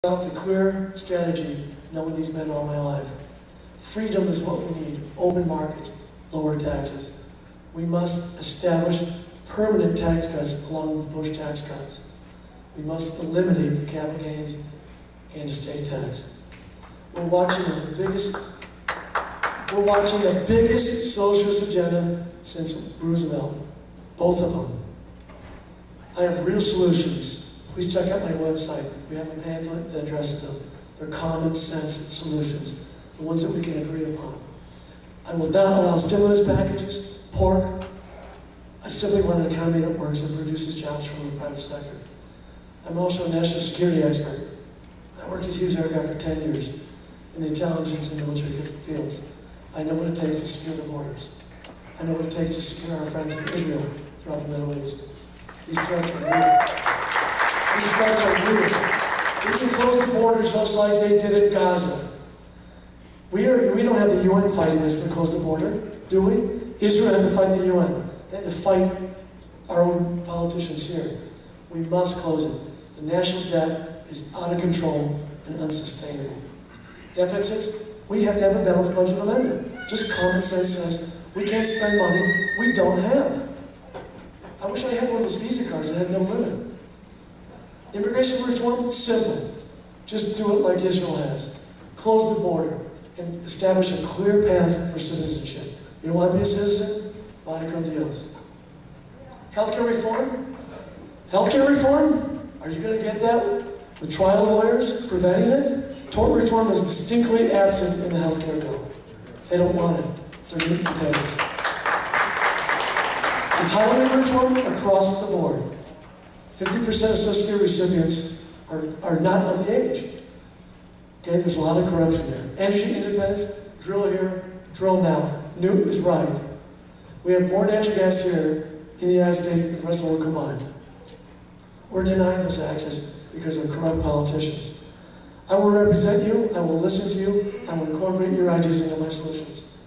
developed a clear strategy knowing these men all my life. Freedom is what we need. Open markets, lower taxes. We must establish permanent tax cuts along with the Bush tax cuts. We must eliminate the capital gains and estate tax. We're watching the biggest socialist agenda since Roosevelt. Both of them. I have real solutions. Please check out my website. We have a pamphlet that addresses them. They're common sense solutions, the ones that we can agree upon. I will not allow stimulus packages, pork. I simply want an economy that works and produces jobs from the private sector. I'm also a national security expert. I worked at Hughes Aircraft for 10 years in the intelligence and military fields. I know what it takes to secure the borders. I know what it takes to secure our friends in Israel throughout the Middle East. These threats are real. These threats are real. We can close the borders just like they did in Gaza. We don't have the UN fighting us to close the border, do we? Israel had to fight the UN. They had to fight our own politicians here. We must close it. The national debt is out of control and unsustainable. Deficits, we have to have a balanced budget amendment. Just common sense says we can't spend money we don't have. I wish I had one of those Visa cards that had no limit. Immigration reform, simple. Just do it like Israel has. Close the border and establish a clear path for citizenship. You don't want to be a citizen? Vaya con Dios. Healthcare reform? Healthcare reform? Are you going to get that with trial lawyers preventing it? Tort reform is distinctly absent in the healthcare bill. They don't want it. It's their meat and potatoes. Entitlement reform across the board. 50% of Social Security recipients are not of the age. Okay, there's a lot of corruption there. Energy independence, drill here, drill now. Newton is right. We have more natural gas here in the United States than the rest of the world combined. We're denying those access because of corrupt politicians. I will represent you, I will listen to you, I will incorporate your ideas into my solutions.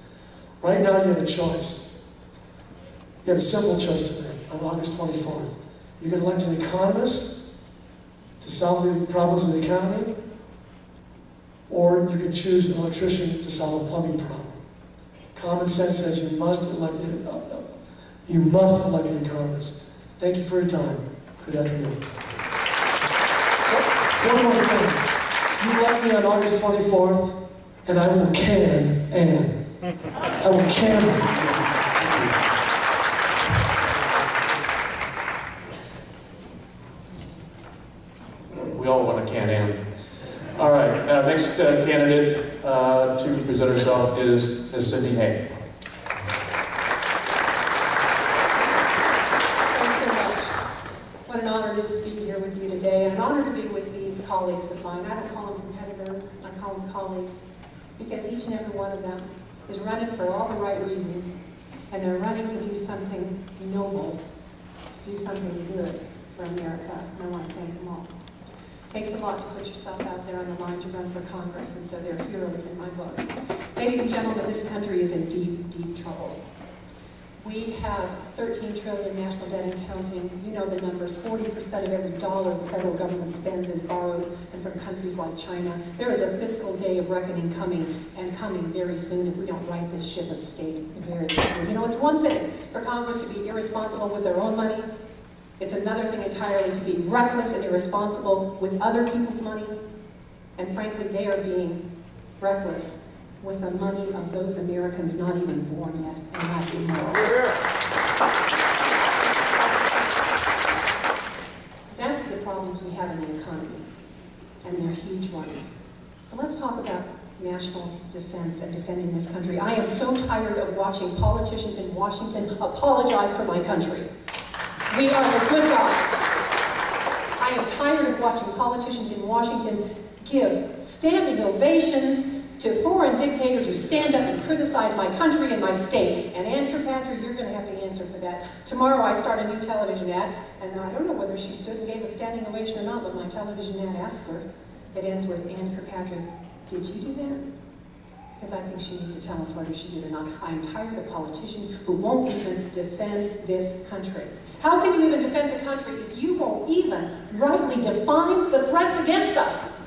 Right now you have a choice. You have a simple choice today, on August 24th. You can elect an economist to solve the problems of the economy, or you can choose an electrician to solve a plumbing problem. Common sense says you must elect the economist. Thank you for your time. Good afternoon. One more thing. You elect me on August 24th, and I will can Ann. I will can. We all want to can Ann. All right, next candidate to present herself is Sydney Hay. Thanks so much. What an honor it is to be here with you today, and an honor to be with these colleagues of mine. I don't call them competitors, I call them colleagues, because each and every one of them is running for all the right reasons, and they're running to do something noble, to do something good for America, and I want to thank them all. It takes a lot to put yourself out there on the line to run for Congress, and so they're heroes in my book. Ladies and gentlemen, this country is in deep, deep trouble. We have 13 trillion national debt and counting. You know the numbers. 40% of every dollar the federal government spends is borrowed, and from countries like China. There is a fiscal day of reckoning coming, and coming very soon if we don't right this ship of state very quickly. You know, it's one thing for Congress to be irresponsible with their own money. It's another thing entirely to be reckless and irresponsible with other people's money. And frankly, they are being reckless with the money of those Americans not even born yet, and that's immoral. That's the problems we have in the economy, and they're huge ones. But let's talk about national defense and defending this country. I am so tired of watching politicians in Washington apologize for my country. We are the good guys. I am tired of watching politicians in Washington give standing ovations to foreign dictators who stand up and criticize my country and my state. And Ann Kirkpatrick, you're going to have to answer for that. Tomorrow I start a new television ad, and I don't know whether she stood and gave a standing ovation or not, but my television ad asks her. It ends with, Ann Kirkpatrick, did you do that? Because I think she needs to tell us whether she did or not. I'm tired of politicians who won't even defend this country. How can you even defend the country if you won't even rightly define the threats against us?